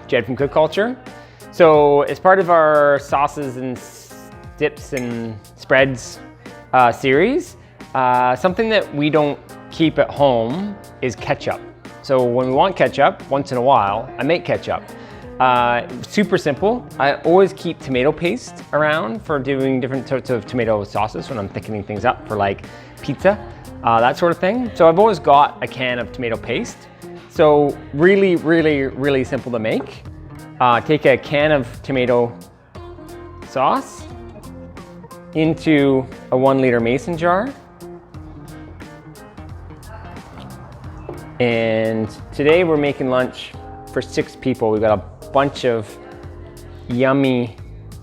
Jed from Cook Culture. So as part of our sauces and dips and spreads series, something that we don't keep at home is ketchup. So when we want ketchup, once in a while, I make ketchup. Super simple. I always keep tomato paste around for doing different sorts of tomato sauces when I'm thickening things up for like pizza, that sort of thing. So I've always got a can of tomato paste. So really, really, really simple to make. Take a can of tomato sauce into a 1 liter mason jar. And today we're making lunch for 6 people. We've got a bunch of yummy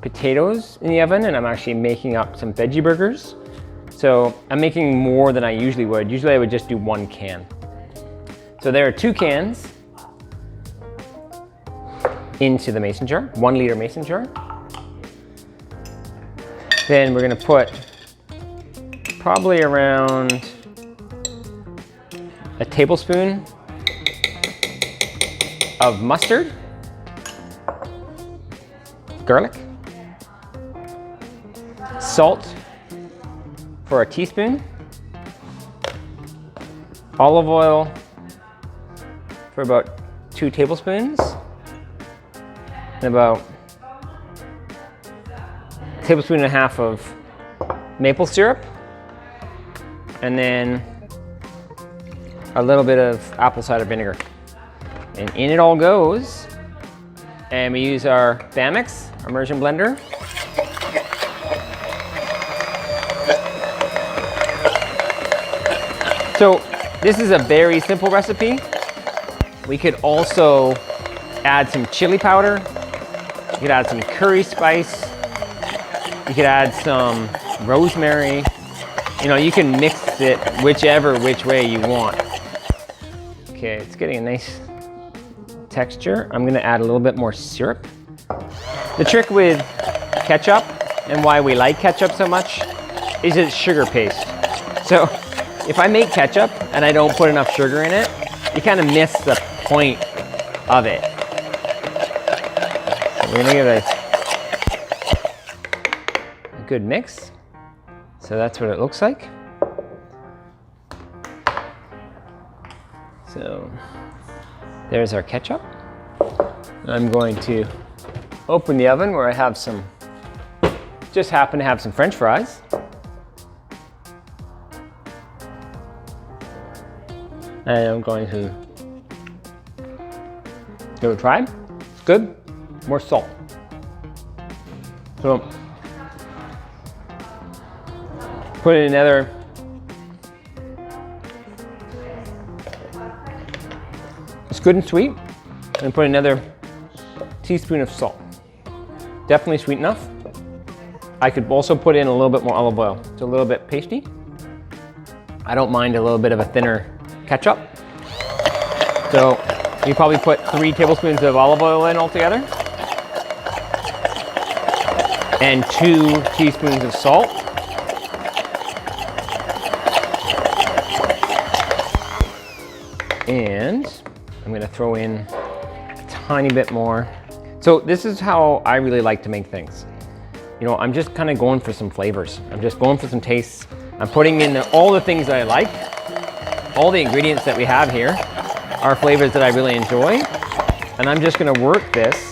potatoes in the oven, and I'm actually making up some veggie burgers. So I'm making more than I usually would. Usually I would just do 1 can. So there are 2 cans into the mason jar, 1 liter mason jar. Then we're gonna put probably around a tablespoon of mustard, garlic, salt for a teaspoon, olive oil for about 2 tablespoons, and about a tablespoon and a half of maple syrup, and then a little bit of apple cider vinegar. And in it all goes. And we use our Bamix immersion blender. So this is a very simple recipe. We could also add some chili powder. You could add some curry spice. You could add some rosemary. You know, you can mix it which way you want. Okay, it's getting a nice texture. I'm gonna add a little bit more syrup. The trick with ketchup and why we like ketchup so much is it's sugar paste. So if I make ketchup and I don't put enough sugar in it, you kind of miss the point of it. So we're gonna give it a good mix. So that's what it looks like. So there's our ketchup. I'm going to open the oven where I have some, just happen to have some French fries. And I'm going to give it a try. It's good. More salt. So put in another good and sweet, and put another teaspoon of salt. Definitely sweet enough. I could also put in a little bit more olive oil. It's a little bit pasty. I don't mind a little bit of a thinner ketchup. So you probably put 3 tablespoons of olive oil in altogether, and 2 teaspoons of salt. And I'm gonna throw in a tiny bit more. So this is how I really like to make things. You know, I'm just kind of going for some flavors. I'm just going for some tastes. I'm putting in all the things that I like. All the ingredients that we have here are flavors that I really enjoy. And I'm just gonna work this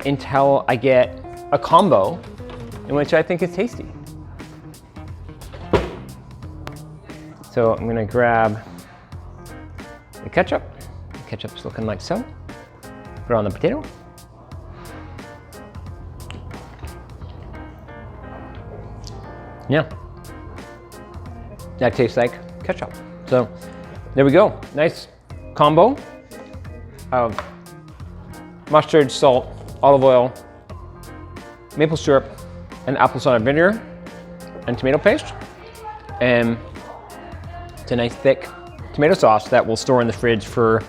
until I get a combo in which I think is tasty. So I'm gonna grab the ketchup. The ketchup's looking like so. Put it on the potato. Yeah, that tastes like ketchup. So there we go. Nice combo of mustard, salt, olive oil, maple syrup, and apple cider vinegar, and tomato paste. And it's a nice thick tomato sauce that will store in the fridge for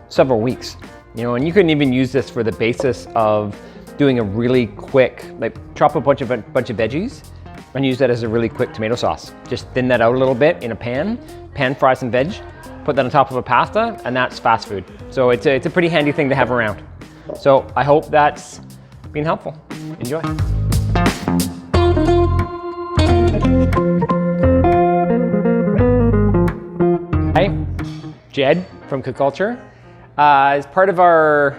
several weeks. You know, and you can even use this for the basis of doing a really quick, like chop a bunch of veggies and use that as a really quick tomato sauce. Just thin that out a little bit in a pan fry some veg, put that on top of a pasta, and that's fast food. So it's a pretty handy thing to have around. So I hope that's been helpful. Enjoy. Hi, Jed from Cook Culture. As part of our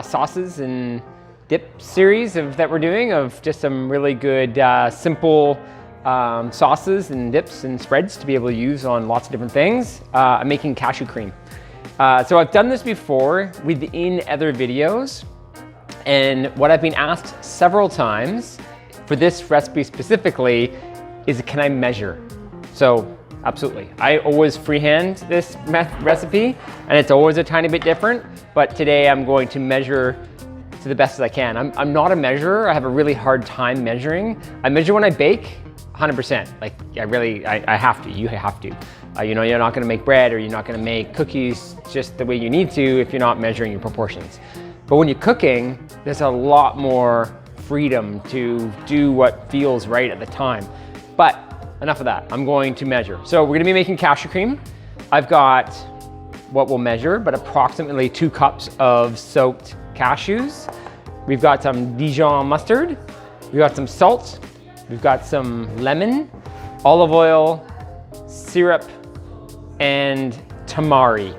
sauces and dip series that we're doing of just some really good simple sauces and dips and spreads to be able to use on lots of different things, I'm making cashew cream. So I've done this before within other videos, and what I've been asked several times for this recipe specifically is, can I measure? So absolutely. I always freehand this recipe, and it's always a tiny bit different, but today I'm going to measure to the best as I can. I'm not a measurer. I have a really hard time measuring. I measure when I bake, 100%. Like I have to, you have to. You know, you're not gonna make bread or you're not gonna make cookies just the way you need to if you're not measuring your proportions. But when you're cooking, there's a lot more freedom to do what feels right at the time. But enough of that, I'm going to measure. So we're gonna be making cashew cream. I've got what we'll measure, but approximately 2 cups of soaked cashews. We've got some Dijon mustard. We've got some salt. We've got some lemon, olive oil, syrup, and tamari.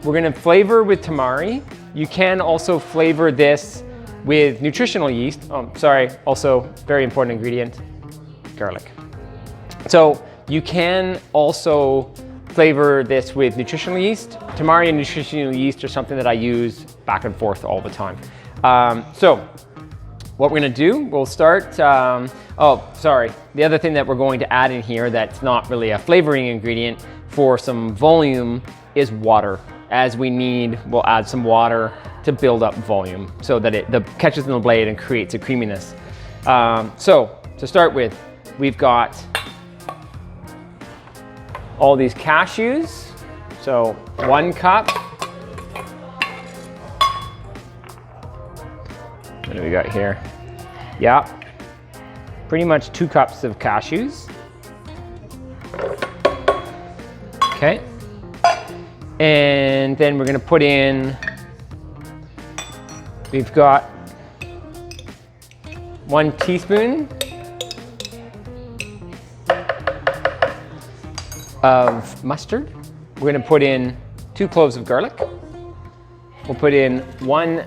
We're gonna flavor with tamari. You can also flavor this with nutritional yeast. Oh, sorry, also very important ingredient, garlic. So you can also flavor this with nutritional yeast. Tamari and nutritional yeast are something that I use back and forth all the time. So what we're gonna do, we'll start, oh, sorry. The other thing that we're going to add in here that's not really a flavoring ingredient for some volume is water. As we need, we'll add some water to build up volume so that it catches in the blade and creates a creaminess. So to start with, we've got all these cashews. So 1 cup. What do we got here? Yeah, pretty much 2 cups of cashews. Okay. And then we're gonna put in, we've got 1 teaspoon of mustard. We're gonna put in 2 cloves of garlic. We'll put in 1,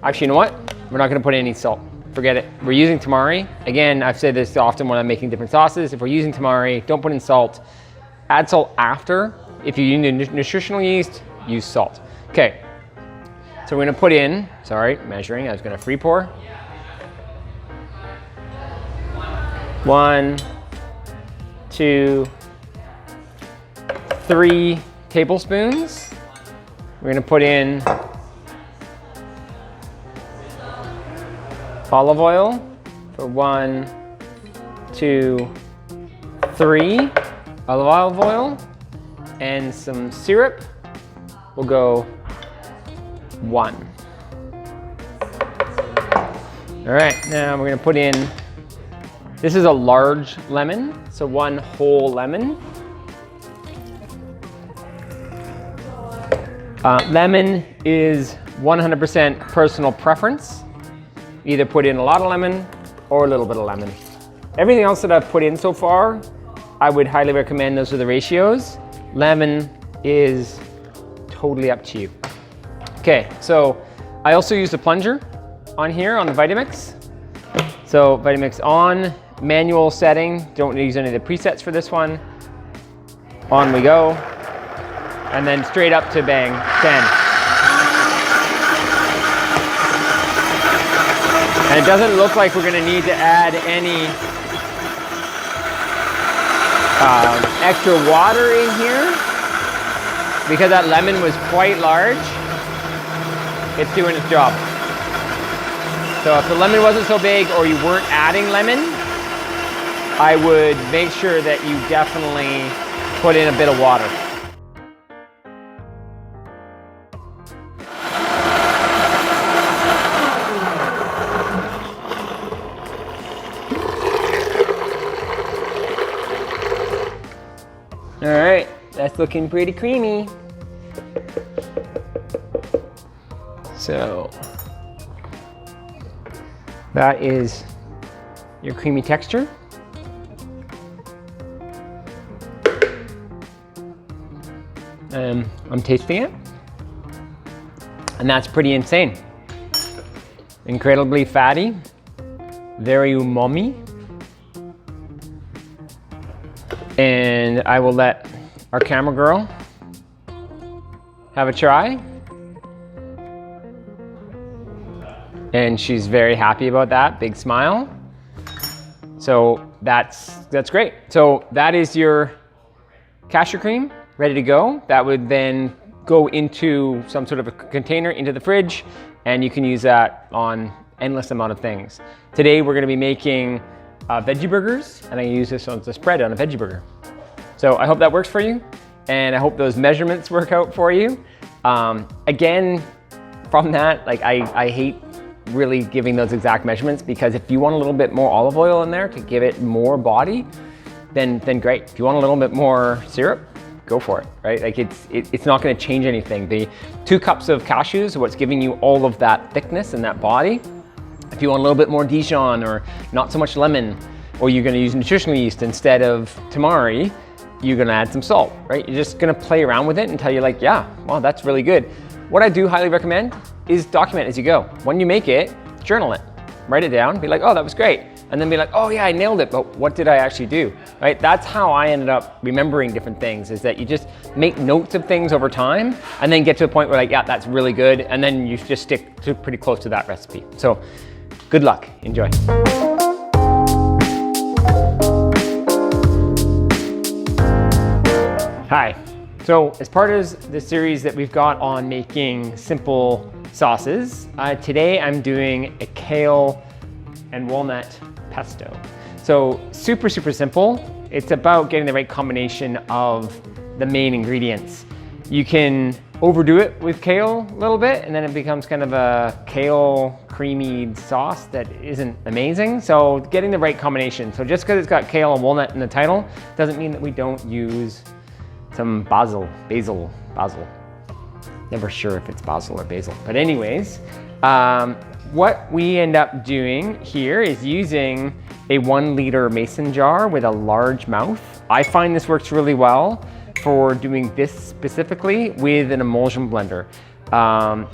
actually, you know what? We're not gonna put in any salt. Forget it. We're using tamari. Again, I've said this often when I'm making different sauces. If we're using tamari, don't put in salt. Add salt after. If you use nutritional yeast, use salt. Okay, so we're gonna put in, sorry, measuring, I was gonna free pour. 1, 2, 3 tablespoons. We're gonna put in olive oil for 1, 2, 3 olive oil, and some syrup. We'll go 1. All right, now we're gonna put in, this is a large lemon, so 1 whole lemon. Lemon is 100% personal preference. Either put in a lot of lemon or a little bit of lemon. Everything else that I've put in so far, I would highly recommend those are the ratios. Lemon is totally up to you. Okay, so I also used a plunger on here on the Vitamix. So Vitamix on, manual setting. Don't use any of the presets for this one. On we go. And then straight up to bang, 10. And it doesn't look like we're gonna need to add any extra water in here because that lemon was quite large. It's doing its job. So if the lemon wasn't so big or you weren't adding lemon, I would make sure that you definitely put in a bit of water. All right, that's looking pretty creamy. So that is your creamy texture. I'm tasting it, and that's pretty insane. Incredibly fatty, very umami. And I will let our camera girl have a try. And she's very happy about that, big smile. So that's great. So that is your cashew cream ready to go. That would then go into some sort of a container into the fridge, and you can use that on endless amount of things. Today we're gonna be making veggie burgers, and I use this as a spread on a veggie burger. So I hope that works for you, and I hope those measurements work out for you. Again, from that, like I hate really giving those exact measurements, because if you want a little bit more olive oil in there to give it more body, then great. If you want a little bit more syrup, go for it, right? Like it's not gonna change anything. The 2 cups of cashews are what's giving you all of that thickness and that body. If you want a little bit more Dijon or not so much lemon, or you're gonna use nutritional yeast instead of Tamari, you're gonna add some salt, right? You're just gonna play around with it until you're like, yeah, well, that's really good. What I do highly recommend is document as you go. When you make it, journal it, write it down, be like, oh, that was great. And then be like, oh yeah, I nailed it, but what did I actually do, right? That's how I ended up remembering different things, is that you just make notes of things over time and then get to a point where like, yeah, that's really good. And then you just stick to pretty close to that recipe. So good luck, enjoy. Hi, so as part of the series that we've got on making simple sauces, today I'm doing a kale and walnut pesto. So super simple. It's about getting the right combination of the main ingredients. You can overdo it with kale a little bit, and then it becomes kind of a kale creamy sauce that isn't amazing. So getting the right combination. So just because it's got kale and walnut in the title doesn't mean that we don't use some basil. Never sure if it's basil or basil. But anyways, what we end up doing here is using a 1 liter mason jar with a large mouth. I find this works really well for doing this specifically with an emulsion blender.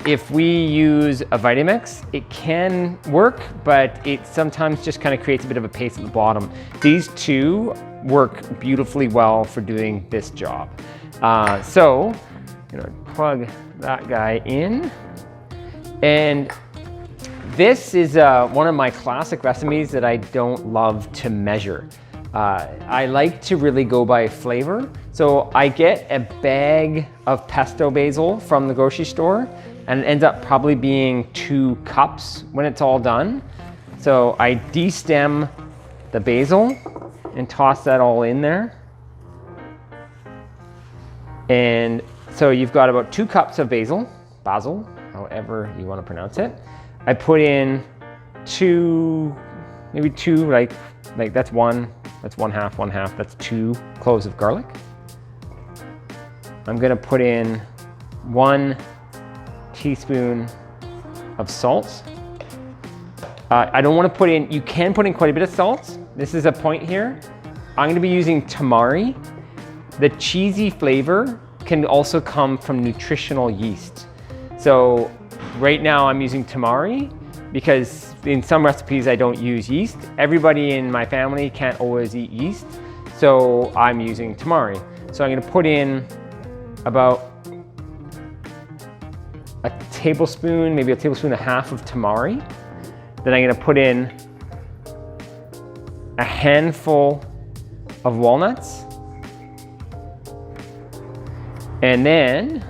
If we use a Vitamix, it can work, but it sometimes just kind of creates a bit of a paste at the bottom. These two work beautifully well for doing this job. So I'm gonna plug that guy in. And this is one of my classic recipes that I don't love to measure. I like to really go by flavor. So I get a bag of pesto basil from the grocery store, and it ends up probably being 2 cups when it's all done. So I de-stem the basil and toss that all in there. And so you've got about 2 cups of basil, however you want to pronounce it. I put in 2, maybe 2, like that's one half, that's 2 cloves of garlic. I'm gonna put in 1 teaspoon of salt. I don't wanna put in, you can put in quite a bit of salt. This is a point here. I'm gonna be using Tamari. The cheesy flavor can also come from nutritional yeast. So right now I'm using Tamari because in some recipes I don't use yeast. Everybody in my family can't always eat yeast, so I'm using Tamari. So I'm gonna put in about a tablespoon, maybe a tablespoon and a half of Tamari. Then I'm gonna put in a handful of walnuts. And then,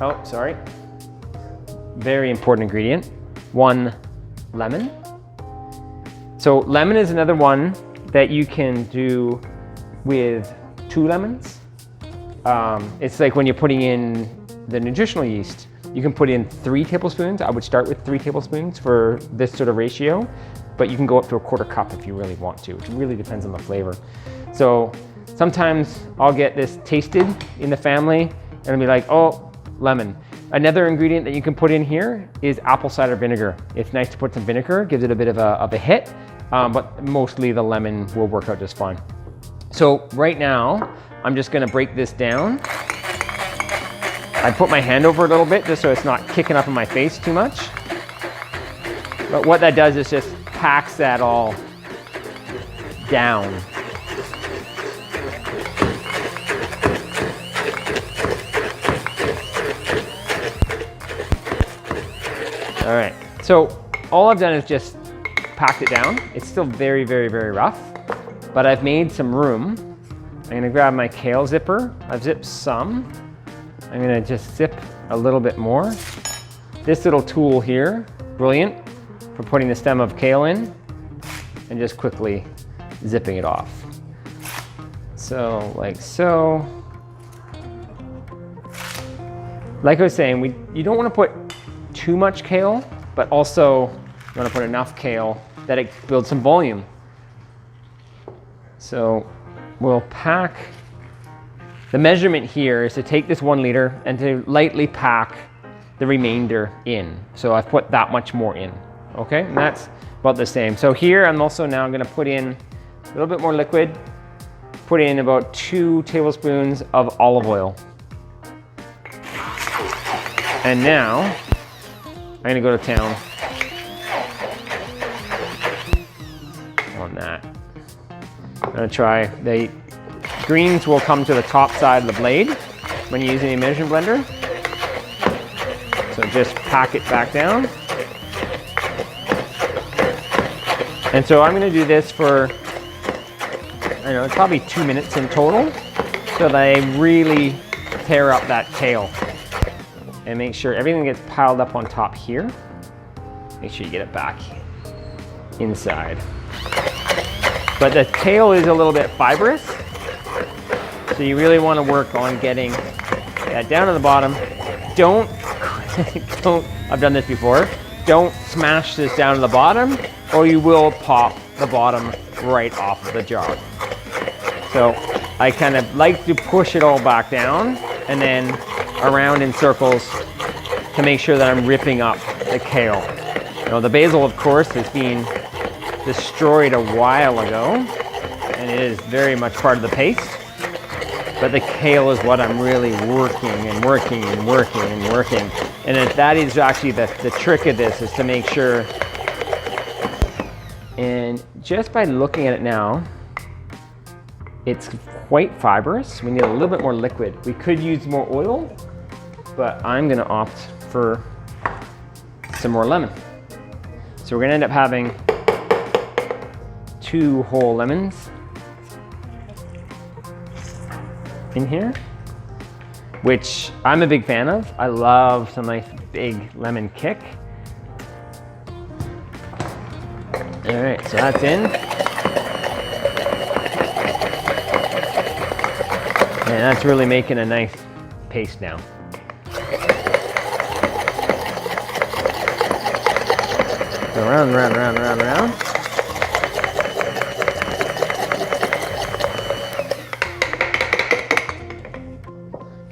oh, sorry, very important ingredient, 1 lemon. So lemon is another one that you can do with 2 lemons. It's like when you're putting in the nutritional yeast, you can put in 3 tablespoons. I would start with 3 tablespoons for this sort of ratio, but you can go up to a 1/4 cup if you really want to. It really depends on the flavor. So sometimes I'll get this tasted in the family and I'll be like, oh, lemon. Another ingredient that you can put in here is apple cider vinegar. It's nice to put some vinegar, gives it a bit of a hit, but mostly the lemon will work out just fine. So right now, I'm just gonna break this down. I put my hand over it a little bit just so it's not kicking up in my face too much. But what that does is just packs that all down. All right, so all I've done is just packed it down. It's still very, very, very rough, but I've made some room. I'm gonna grab my kale zipper. I've zipped some. I'm gonna just zip a little bit more. This little tool here, brilliant for putting the stem of kale in and just quickly zipping it off. So, like so. Like I was saying, you don't wanna put too much kale, but also you want to put enough kale that it builds some volume. So we'll pack, the measurement here is to take this 1 liter and to lightly pack the remainder in. So I've put that much more in, okay? And that's about the same. So here I'm also now gonna put in a little bit more liquid, put in about 2 tablespoons of olive oil. And now, I'm gonna go to town on that. I'm gonna try, the greens will come to the top side of the blade when you're using the immersion blender. So just pack it back down. And so I'm gonna do this for, I don't know, probably 2 minutes in total, so that I really tear up that kale. And make sure everything gets piled up on top here. Make sure you get it back inside. But the kale is a little bit fibrous, so you really want to work on getting that down to the bottom. Don't, I've done this before, don't smash this down to the bottom or you will pop the bottom right off of the jar. So I kind of like to push it all back down and then around in circles to make sure that I'm ripping up the kale. You know, the basil, of course, has been destroyed a while ago, and it is very much part of the paste. But the kale is what I'm really working and working and working and working. And that is actually the trick of this, is to make sure. And just by looking at it now, it's quite fibrous. We need a little bit more liquid. We could use more oil, but I'm gonna opt for some more lemon. So we're gonna end up having 2 whole lemons in here, which I'm a big fan of. I love some nice big lemon kick. All right, so that's in. And that's really making a nice paste now. So round, round, round, round, round.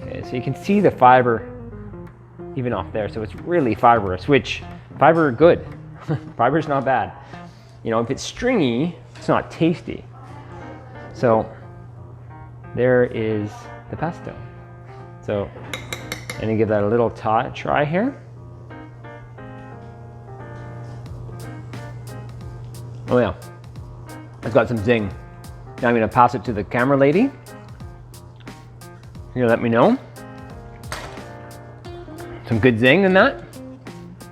Okay, so you can see the fiber even off there. So it's really fibrous, which fiber good. Fiber's not bad. You know, if it's stringy, it's not tasty. So there is the pesto. So I'm gonna give that a little try here. Oh yeah, it's got some zing. Now I'm gonna pass it to the camera lady. You're gonna let me know. Some good zing in that.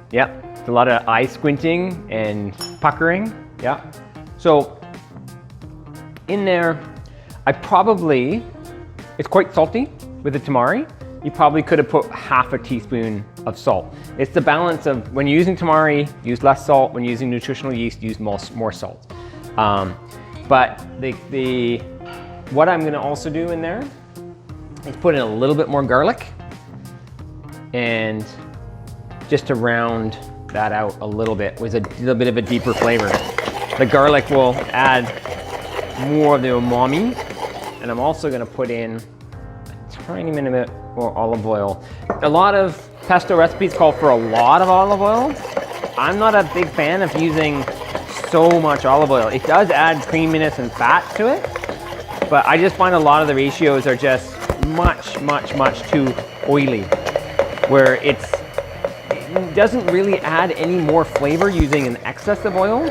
Yeah, it's a lot of eye squinting and puckering. Yeah. So in there, it's quite salty with the tamari. You probably could have put half a teaspoon of salt. It's the balance of, when you're using tamari, use less salt. When you're using nutritional yeast, use more salt. But what I'm gonna also do in there is put in a little bit more garlic, and just to round that out a little bit with a little bit of a deeper flavor. The garlic will add more of the umami, and I'm also gonna put in a tiny bit more olive oil. A lot of pesto recipes call for a lot of olive oil. I'm not a big fan of using so much olive oil. It does add creaminess and fat to it, but I just find a lot of the ratios are just much too oily, where it doesn't really add any more flavor using an excess of oil,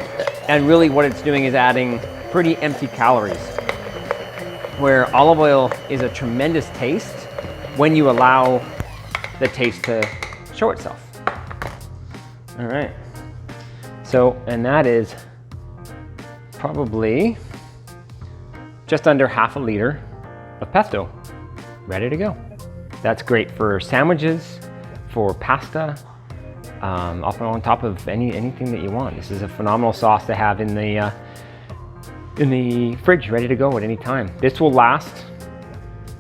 and really what it's doing is adding pretty empty calories, where olive oil is a tremendous taste when you allow the taste to show itself. All right, so, and that is probably just under half a liter of pesto ready to go. That's great for sandwiches, for pasta, up on top of anything that you want. This is a phenomenal sauce to have in the fridge, ready to go at any time. This will last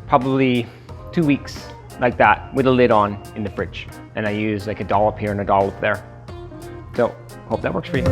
probably 2 weeks like that with a lid on in the fridge. And I use like a dollop here and a dollop there. So hope that works for you.